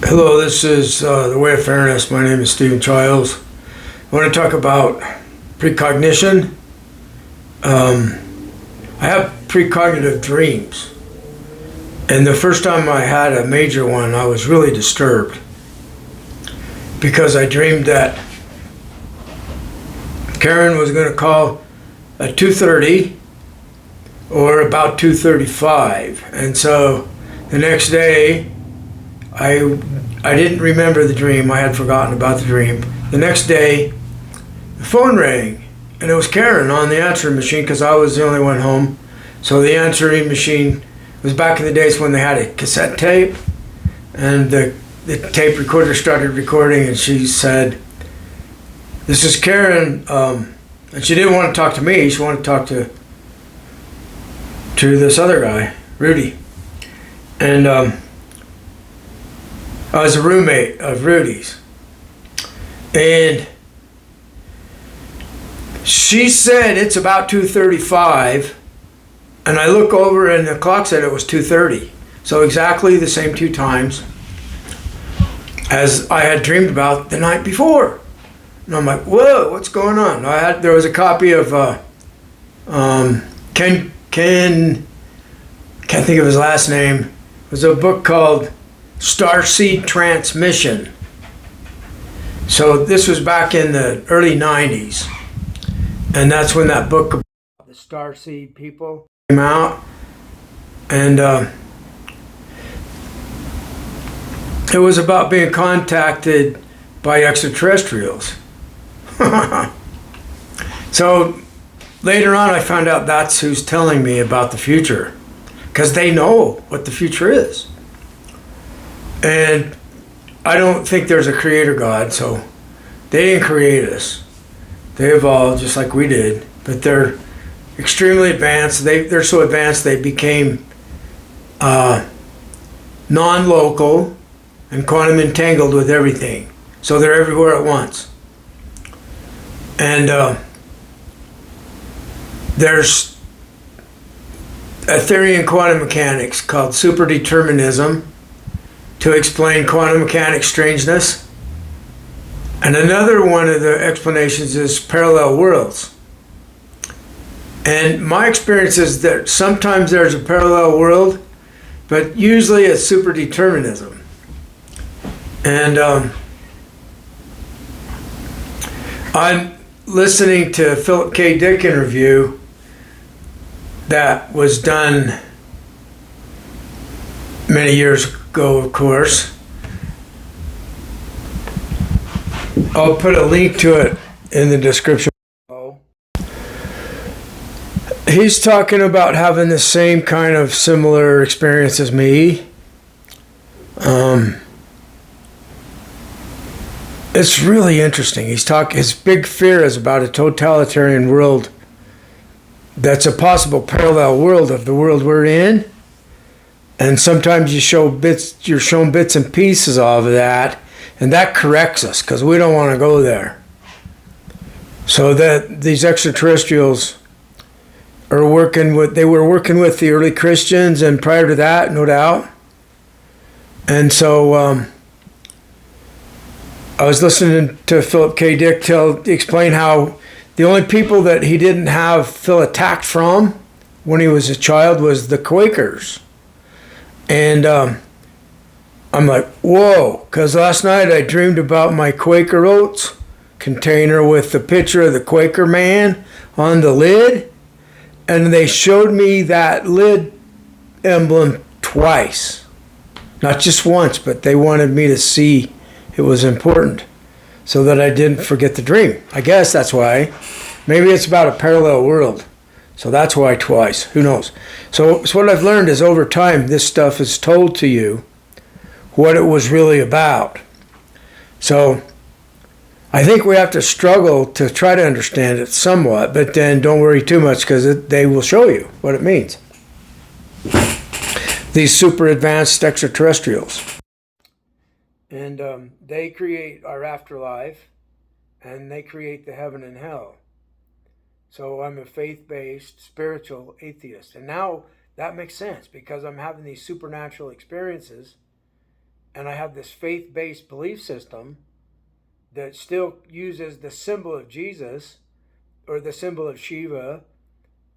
Hello, this is The Way of Fairness. My name is Stephen Childs. I want to talk about precognition. I have precognitive dreams. And the first time I had a major one, I was really disturbed because I dreamed that Karen was going to call at 2:30 or about 2:35. And so the next day, I didn't remember the dream. I had forgotten about the dream. The next day, the phone rang, and it was Karen on the answering machine because I was the only one home. So the answering machine was back in the days when they had a cassette tape, and the tape recorder started recording, and she said, "This is Karen," and she didn't want to talk to me. She wanted to talk to this other guy, Rudy, and I was a roommate of Rudy's, and she said it's about 2:35, and I look over and the clock said it was 2:30, so exactly the same two times as I had dreamed about the night before. And I'm like, whoa, what's going on? There was a copy of can't think of his last name. It was a book called Starseed Transmission. So this was back in the early 90s, and that's when that book about the Starseed people came out, and it was about being contacted by extraterrestrials. So later on I found out that's who's telling me about the future, because they know what the future is. And I don't think there's a creator God, so they didn't create us. They evolved just like we did, but they're extremely advanced. They're so advanced they became non-local and quantum entangled with everything. So they're everywhere at once. And there's a theory in quantum mechanics called superdeterminism to explain quantum mechanics strangeness. And another one of the explanations is parallel worlds. And my experience is that sometimes there's a parallel world, but usually it's superdeterminism. And I'm listening to a Philip K. Dick interview that was done many years ago, of course. I'll put a link to it in the description below. He's talking about having the same kind of similar experience as me. It's really interesting. His big fear is about a totalitarian world that's a possible parallel world of the world we're in. And sometimes you're shown bits and pieces of that, and that corrects us because we don't want to go there. So that these extraterrestrials are they were working with the early Christians, and prior to that, no doubt. And so I was listening to Philip K. Dick explain how the only people that he didn't feel attacked from when he was a child was the Quakers. And I'm like, whoa, because last night I dreamed about my Quaker Oats container with the picture of the Quaker man on the lid, and they showed me that lid emblem twice. Not just once, but they wanted me to see it was important so that I didn't forget the dream. I guess that's why. Maybe it's about a parallel world. So that's why twice. Who knows? So what I've learned is over time, this stuff is told to you what it was really about. So I think we have to struggle to try to understand it somewhat, but then don't worry too much because they will show you what it means. These super advanced extraterrestrials. And they create our afterlife, and they create the heaven and hell. So I'm a faith-based, spiritual atheist. And now that makes sense because I'm having these supernatural experiences, and I have this faith-based belief system that still uses the symbol of Jesus or the symbol of Shiva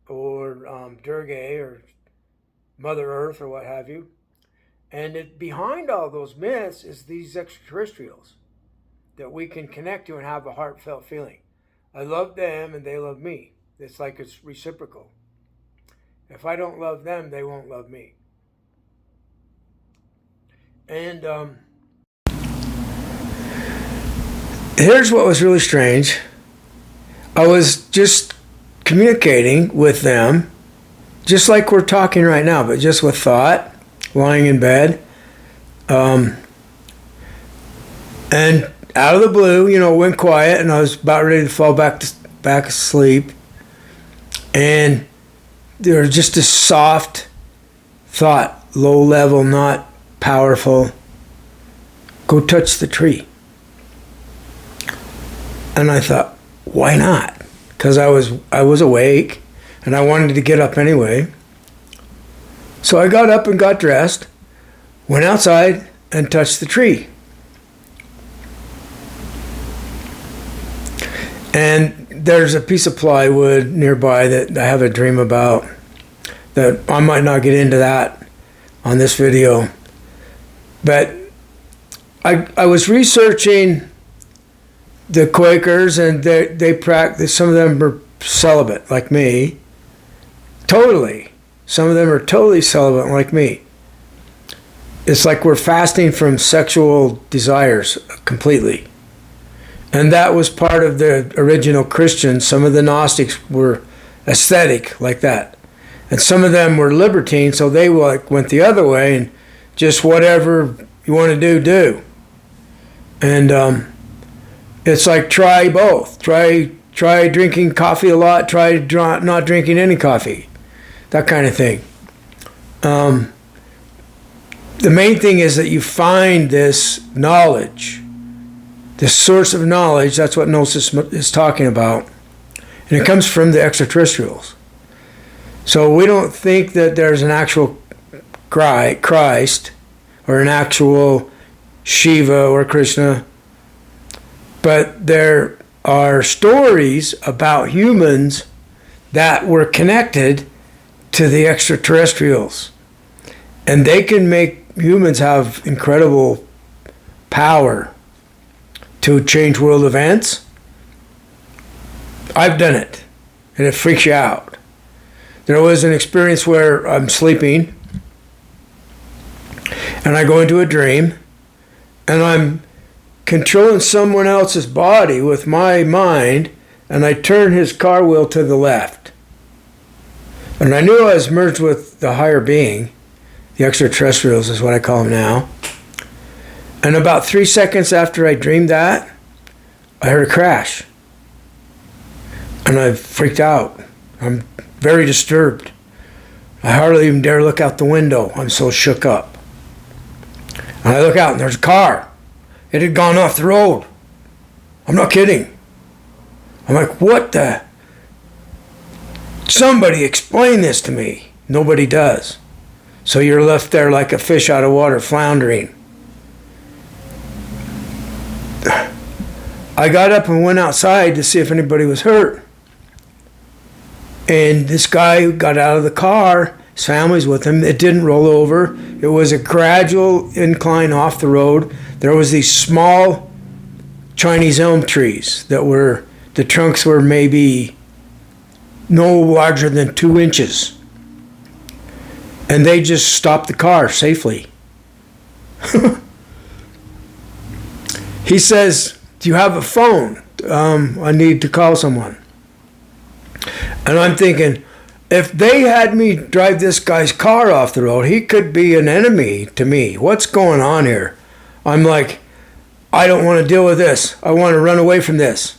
or Durga or Mother Earth or what have you. And behind all those myths is these extraterrestrials that we can connect to and have a heartfelt feeling. I love them and they love me. It's like it's reciprocal. If I don't love them, they won't love me. And here's what was really strange. I was just communicating with them, just like we're talking right now, but just with thought, lying in bed. And out of the blue, went quiet, and I was about ready to fall back asleep. And there was just a soft thought, low level, not powerful. Go touch the tree. And I thought, why not? Because I was awake, and I wanted to get up anyway. So I got up and got dressed, went outside, and touched the tree. And there's a piece of plywood nearby that I have a dream about that I might not get into that on this video. But I was researching the Quakers, and they practice. Some of them are celibate like me. Totally. Some of them are totally celibate like me. It's like we're fasting from sexual desires completely. And that was part of the original Christians. Some of the Gnostics were ascetic like that. And some of them were libertine, so they went the other way and just whatever you want to do. And it's like try both. Try drinking coffee a lot. Try not drinking any coffee. That kind of thing. The main thing is that you find this knowledge. This source of knowledge, that's what Gnosis is talking about. And it comes from the extraterrestrials. So we don't think that there's an actual Christ or an actual Shiva or Krishna. But there are stories about humans that were connected to the extraterrestrials. And they can make humans have incredible power to change world events. I've done it, and it freaks you out. There was an experience where I'm sleeping, and I go into a dream, and I'm controlling someone else's body with my mind, and I turn his car wheel to the left. And I knew I was merged with the higher being. The extraterrestrials is what I call them now. And about 3 seconds after I dreamed that, I heard a crash. And I freaked out. I'm very disturbed. I hardly even dare look out the window. I'm so shook up. And I look out and there's a car. It had gone off the road. I'm not kidding. I'm like, what the? Somebody explain this to me. Nobody does. So you're left there like a fish out of water, floundering. I got up and went outside to see if anybody was hurt. And this guy got out of the car. His family's with him. It didn't roll over. It was a gradual incline off the road. There was these small Chinese elm trees that were, the trunks were maybe no larger than 2 inches. And they just stopped the car safely. He says, do you have a phone? I need to call someone. And I'm thinking, if they had me drive this guy's car off the road, he could be an enemy to me. What's going on here? I'm like, I don't want to deal with this. I want to run away from this.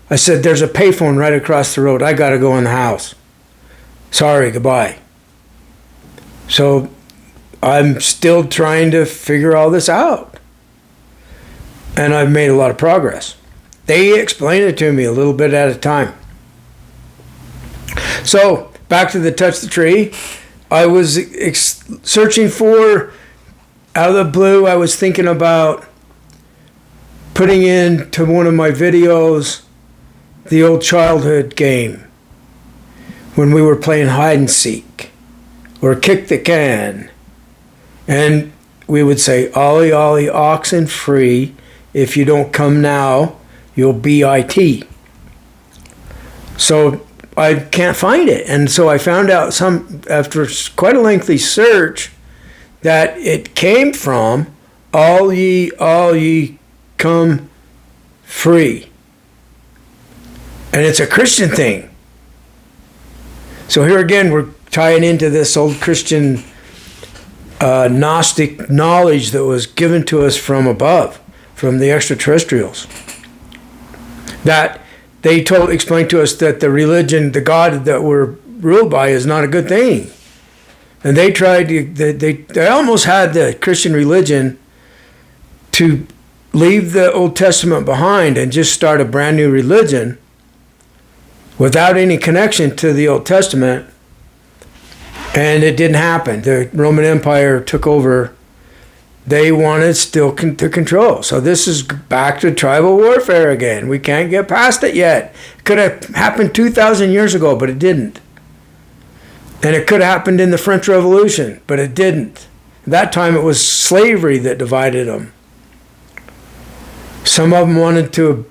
I said, there's a payphone right across the road. I got to go in the house. Sorry, goodbye. So I'm still trying to figure all this out. And I've made a lot of progress. They explain it to me a little bit at a time. So back to the touch the tree. I was searching for out of the blue, I was thinking about putting into one of my videos the old childhood game when we were playing hide and seek or kick the can. And we would say, "Ollie, ollie, oxen free. If you don't come now, you'll BIT." So I can't find it. And so I found out after quite a lengthy search, that it came from all ye come free. And it's a Christian thing. So here again, we're tying into this old Christian Gnostic knowledge that was given to us from above, from the extraterrestrials. That they explained to us that the religion, the God that we're ruled by, is not a good thing. And they tried to, they almost had the Christian religion to leave the Old Testament behind and just start a brand new religion without any connection to the Old Testament. And it didn't happen. The Roman Empire took over. They wanted still to control. So this is back to tribal warfare again. We can't get past it yet. It could have happened 2,000 years ago, but it didn't. And it could have happened in the French Revolution, but it didn't. At that time, it was slavery that divided them. Some of them wanted to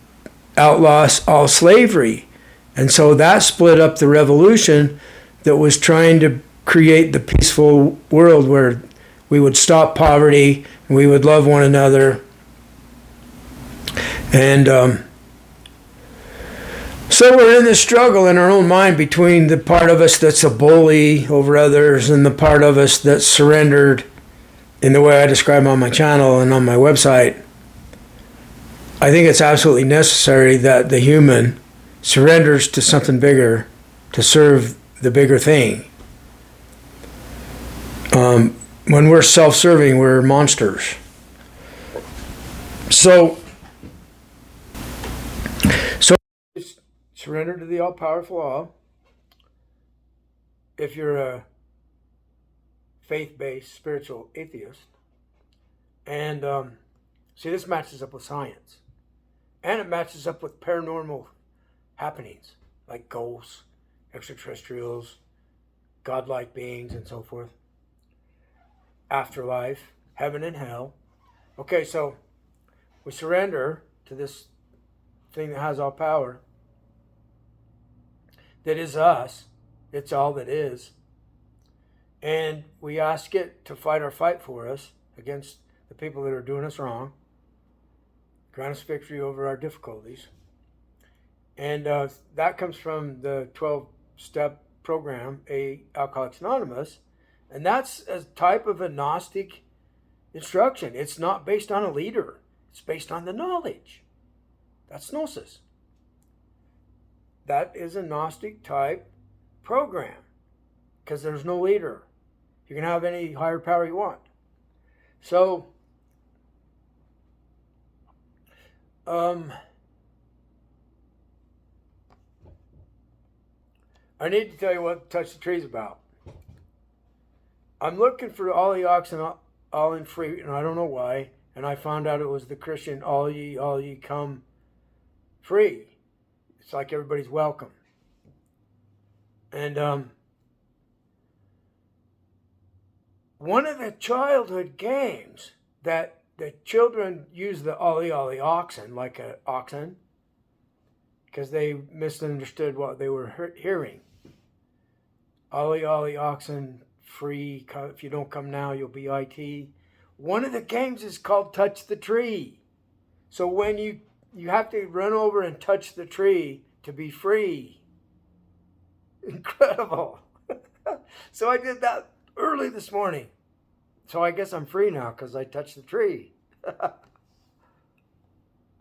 outlaw all slavery. And so that split up the revolution that was trying to create the peaceful world where we would stop poverty and we would love one another. And so we're in this struggle in our own mind between the part of us that's a bully over others and the part of us that's surrendered in the way I describe on my channel and on my website. I think it's absolutely necessary that the human surrenders to something bigger to serve the bigger thing. When we're self-serving, we're monsters. So surrender to the all-powerful all. If you're a faith-based spiritual atheist, and see, this matches up with science, and it matches up with paranormal happenings like ghosts, extraterrestrials, godlike beings, and so forth. Afterlife, heaven and hell. Okay, so we surrender to this thing that has all power, that is us. It's all that is. And we ask it to fight our fight for us against the people that are doing us wrong, grant us victory over our difficulties. And that comes from the 12-step program, Alcoholics Anonymous. And that's a type of a Gnostic instruction. It's not based on a leader. It's based on the knowledge. That's Gnosis. That is a Gnostic type program because there's no leader. You can have any higher power you want. So, I need to tell you what Touch the Tree is about. I'm looking for all the oxen all in free, and I don't know why. And I found out it was the Christian all ye come free. It's like everybody's welcome. And one of the childhood games that the children use the ollie oxen, like an oxen, because they misunderstood what they were hearing. Ollie oxen free. If you don't come now, you'll be IT. One of the games is called Touch the Tree. So when you have to run over and touch the tree to be free. Incredible. So I did that early this morning. So I guess I'm free now because I touched the tree.